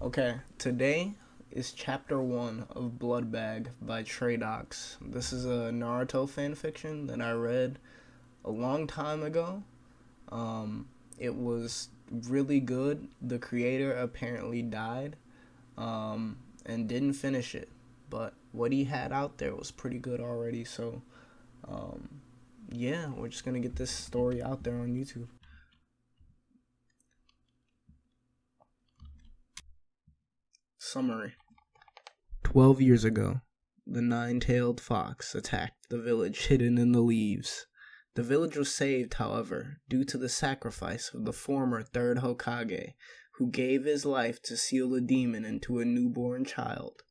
Okay, today is chapter 1 of Blood Bag by Traydox. This is a Naruto fanfiction that I read a long time ago. It was really good. The creator apparently died and didn't finish it, but what he had out there was pretty good already. So, yeah, we're just gonna get this story out there on YouTube. Summary. 12 years ago, the nine-tailed fox attacked the village hidden in the leaves. The village was saved, however, due to the sacrifice of the former third Hokage, who gave his life to seal the demon into a newborn child.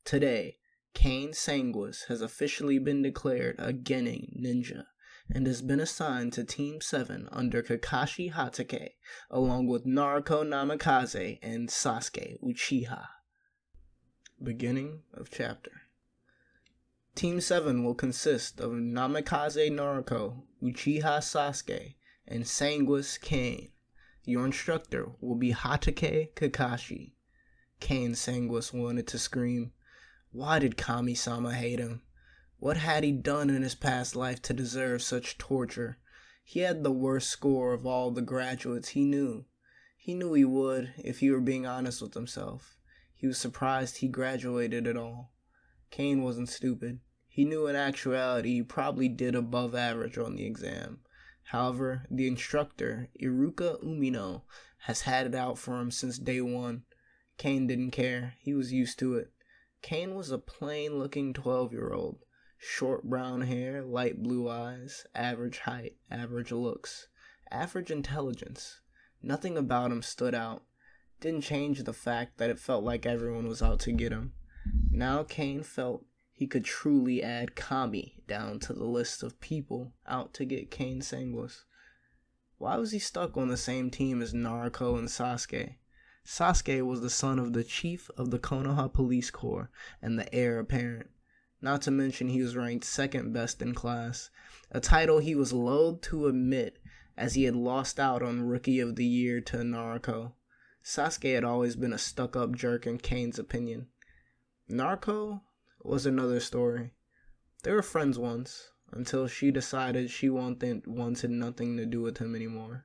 Today, Kane Sanguis has officially been declared a Genin ninja, and has been assigned to Team 7 under Kakashi Hatake, along with Naruto Namikaze and Sasuke Uchiha. Beginning of chapter. Team 7 will consist of Namikaze Naruto, Uchiha Sasuke, and Sanguis Kane. Your instructor will be Hatake Kakashi. Kane Sanguis wanted to scream. Why did Kami-sama hate him? What had he done in his past life to deserve such torture? He had the worst score of all the graduates he knew. He knew he would, if he were being honest with himself. He was surprised he graduated at all. Kane wasn't stupid. He knew in actuality he probably did above average on the exam. However, the instructor, Iruka Umino, has had it out for him since day one. Kane didn't care. He was used to it. Kane was a plain-looking 12-year-old. Short brown hair, light blue eyes, average height, average looks, average intelligence. Nothing about him stood out. Didn't change the fact that it felt like everyone was out to get him. Now Kane felt he could truly add Kami down to the list of people out to get Kane Sanguis. Why was he stuck on the same team as Naruto and Sasuke? Sasuke was the son of the chief of the Konoha Police Corps and the heir apparent. Not to mention he was ranked second best in class, a title he was loath to admit as he had lost out on Rookie of the Year to Naruto. Sasuke had always been a stuck-up jerk in Kane's opinion. Naruto was another story. They were friends once, until she decided she wanted nothing to do with him anymore.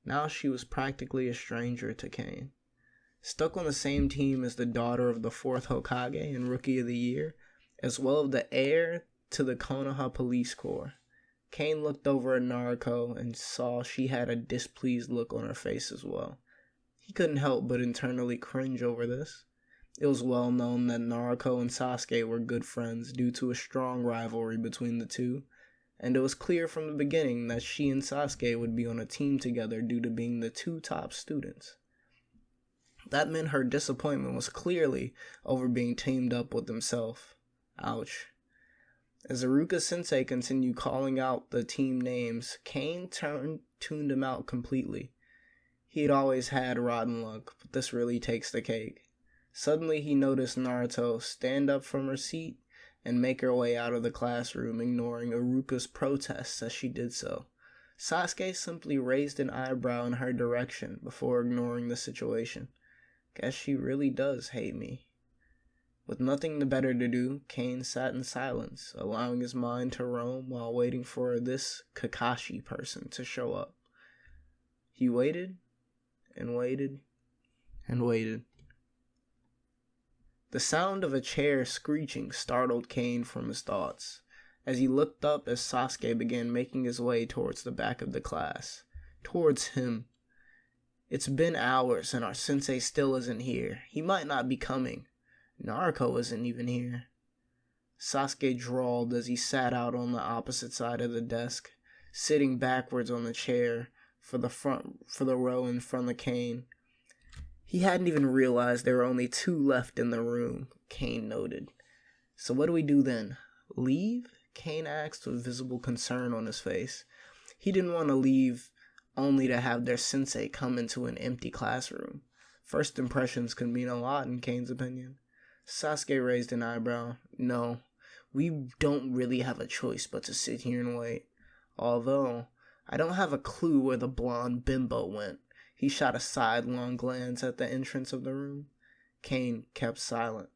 Now she was practically a stranger to Kane. Stuck on the same team as the daughter of the fourth Hokage and Rookie of the Year, as well as the heir to the Konoha Police Corps. Kane looked over at Naruto and saw she had a displeased look on her face as well. He couldn't help but internally cringe over this. It was well known that Naruto and Sasuke were good friends due to a strong rivalry between the two, and it was clear from the beginning that she and Sasuke would be on a team together due to being the two top students. That meant her disappointment was clearly over being teamed up with himself. Ouch. As Iruka-sensei continued calling out the team names, Kane tuned him out completely. He had always had rotten luck, but this really takes the cake. Suddenly he noticed Naruto stand up from her seat and make her way out of the classroom, ignoring Iruka's protests as she did so. Sasuke simply raised an eyebrow in her direction before ignoring the situation. Guess she really does hate me. With nothing better to do, Kane sat in silence, allowing his mind to roam while waiting for this Kakashi person to show up. He waited and waited and waited. The sound of a chair screeching startled Kane from his thoughts, as he looked up as Sasuke began making his way towards the back of the class. Towards him. It's been hours and our sensei still isn't here. He might not be coming. Naruto isn't even here. Sasuke drawled as he sat out on the opposite side of the desk, sitting backwards on the chair for the row in front of Kane. He hadn't even realized there were only two left in the room, Kane noted. So what do we do then? Leave? Kane asked with visible concern on his face. He didn't want to leave only to have their sensei come into an empty classroom. First impressions could mean a lot in Kane's opinion. Sasuke raised an eyebrow. No, we don't really have a choice but to sit here and wait. Although, I don't have a clue where the blonde bimbo went. He shot a sidelong glance at the entrance of the room. Kane kept silent.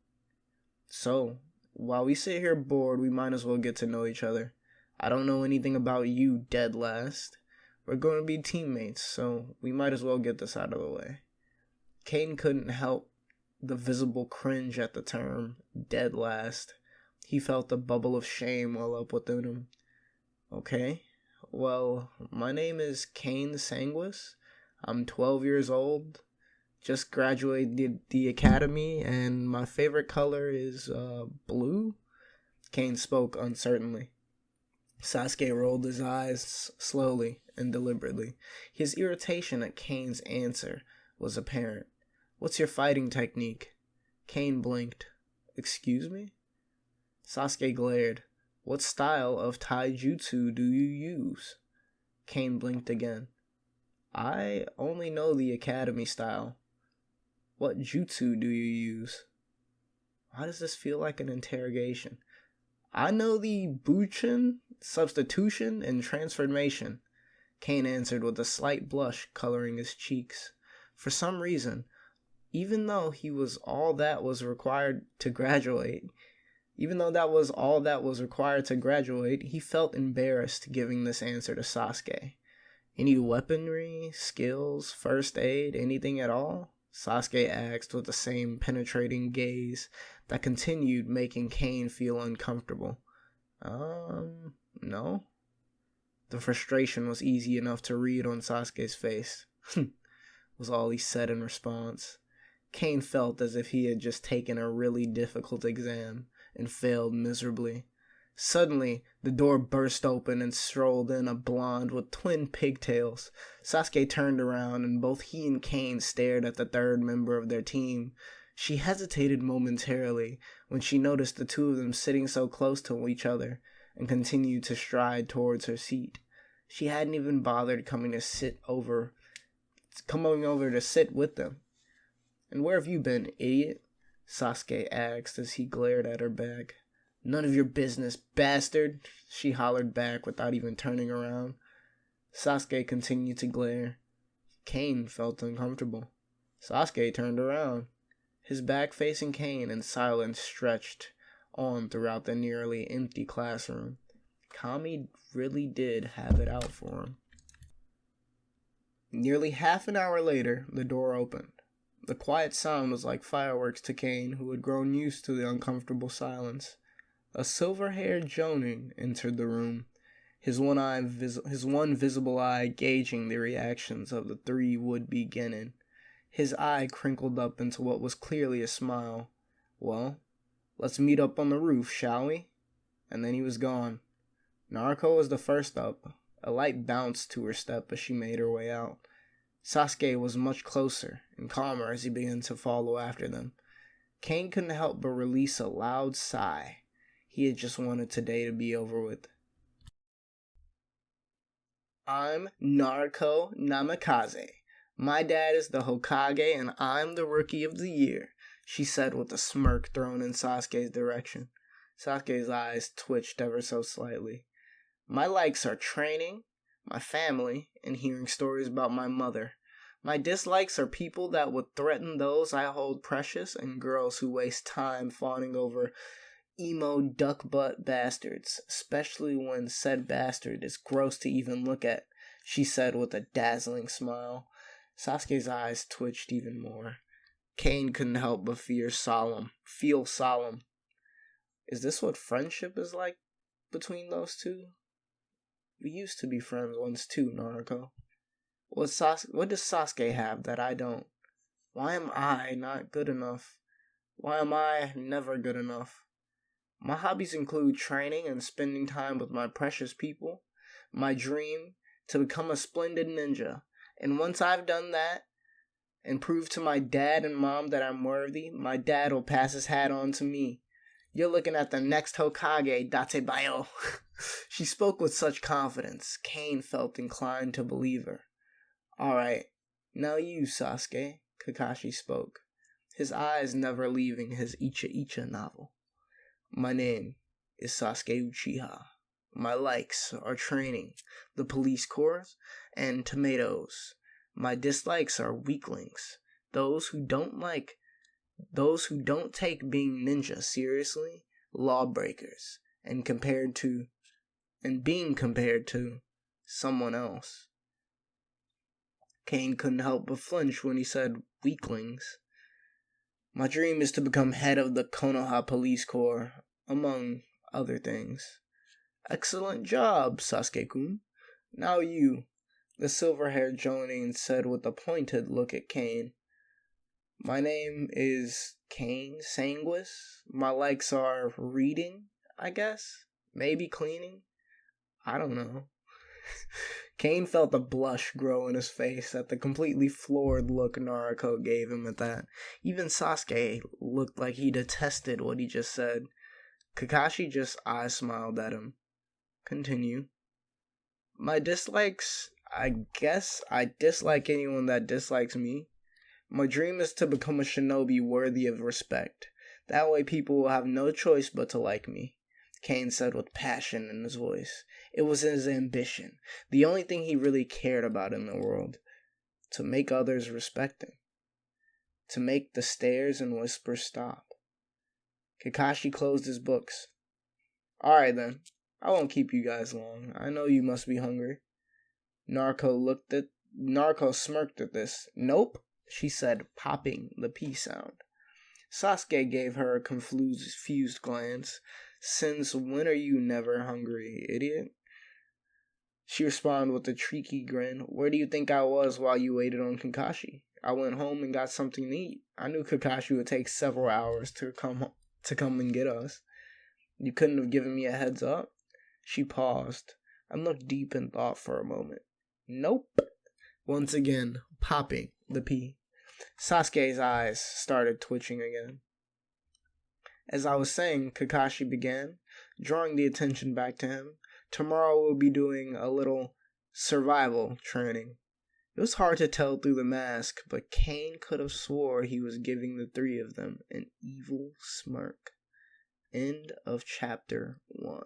So, while we sit here bored, we might as well get to know each other. I don't know anything about you, dead last. We're going to be teammates, so we might as well get this out of the way. Kane couldn't help the visible cringe at the term dead last. He felt a bubble of shame well up within him. Okay, well, my name is Kane Sanguis. I'm 12 years old. Just graduated the academy, and my favorite color is blue. Kane spoke uncertainly. Sasuke rolled his eyes slowly and deliberately. His irritation at Kane's answer was apparent. What's your fighting technique? Kane blinked. Excuse me? Sasuke glared. What style of taijutsu do you use? Kane blinked again. I only know the academy style. What jutsu do you use? Why does this feel like an interrogation? I know the Buchin, substitution, and transformation. Kane answered with a slight blush coloring his cheeks. For some reason, even though that was all that was required to graduate, he felt embarrassed giving this answer to Sasuke. Any weaponry, skills, first aid, anything at all? Sasuke asked with the same penetrating gaze that continued making Kane feel uncomfortable. No. The frustration was easy enough to read on Sasuke's face, was all he said in response. Kane felt as if he had just taken a really difficult exam and failed miserably. Suddenly, the door burst open and strolled in a blonde with twin pigtails. Sasuke turned around and both he and Kane stared at the third member of their team. She hesitated momentarily when she noticed the two of them sitting so close to each other and continued to stride towards her seat. She hadn't even bothered coming over to sit with them. And where have you been, idiot? Sasuke asked as he glared at her bag. None of your business, bastard, she hollered back without even turning around. Sasuke continued to glare. Kane felt uncomfortable. Sasuke turned around, his back facing Kane, and silence stretched on throughout the nearly empty classroom. Kami really did have it out for him. Nearly half an hour later, the door opened. The quiet sound was like fireworks to Kane, who had grown used to the uncomfortable silence. A silver-haired Jonin entered the room, his one visible eye gauging the reactions of the three would-be genin. His eye crinkled up into what was clearly a smile. Well, let's meet up on the roof, shall we? And then he was gone. Naruko was the first up. A light bounced to her step as she made her way out. Sasuke was much closer and calmer as he began to follow after them. Kane couldn't help but release a loud sigh. He had just wanted today to be over with. I'm Naruko Namikaze. My dad is the Hokage and I'm the Rookie of the Year, she said with a smirk thrown in Sasuke's direction. Sasuke's eyes twitched ever so slightly. My likes are training, my family, and hearing stories about my mother. My dislikes are people that would threaten those I hold precious and girls who waste time fawning over emo duck butt bastards, especially when said bastard is gross to even look at, she said with a dazzling smile. Sasuke's eyes twitched even more. Kane couldn't help but feel solemn. Is this what friendship is like between those two? We used to be friends once too, Naruko. What does Sasuke have that I don't? Why am I not good enough? Why am I never good enough? My hobbies include training and spending time with my precious people. My dream, to become a splendid ninja. And once I've done that, and proved to my dad and mom that I'm worthy, my dad will pass his hat on to me. You're looking at the next Hokage, Datebayo. She spoke with such confidence, Kane felt inclined to believe her. Alright, now you, Sasuke, Kakashi spoke, his eyes never leaving his Icha novel. My name is Sasuke Uchiha. My likes are training, the police corps, and tomatoes. My dislikes are weaklings, those who don't like Those who don't take being ninja seriously, lawbreakers, and being compared to someone else. Kane couldn't help but flinch when he said weaklings. My dream is to become head of the Konoha Police Corps, among other things. Excellent job, Sasuke-kun. Now you, the silver-haired Jonin said with a pointed look at Kane. My name is Kane Sanguis. My likes are reading, I guess. Maybe cleaning. I don't know. Kane felt a blush grow in his face at the completely floored look Naruto gave him at that. Even Sasuke looked like he detested what he just said. Kakashi just eye-smiled at him. Continue. My dislikes, I guess I dislike anyone that dislikes me. My dream is to become a shinobi worthy of respect. That way people will have no choice but to like me, Kane said with passion in his voice. It was his ambition, the only thing he really cared about in the world. To make others respect him. To make the stares and whispers stop. Kakashi closed his books. Alright then, I won't keep you guys long. I know you must be hungry. Naruto smirked at this. Nope, she said, popping the P sound. Sasuke gave her a confused glance. Since when are you never hungry, idiot? She responded with a cheeky grin. Where do you think I was while you waited on Kakashi? I went home and got something to eat. I knew Kakashi would take several hours to come and get us. You couldn't have given me a heads up? She paused and looked deep in thought for a moment. Nope. Once again, popping the P. Sasuke's eyes started twitching again. As I was saying, Kakashi began, drawing the attention back to him. Tomorrow we'll be doing a little survival training. It was hard to tell through the mask, but Kane could have swore he was giving the three of them an evil smirk. End of chapter 1.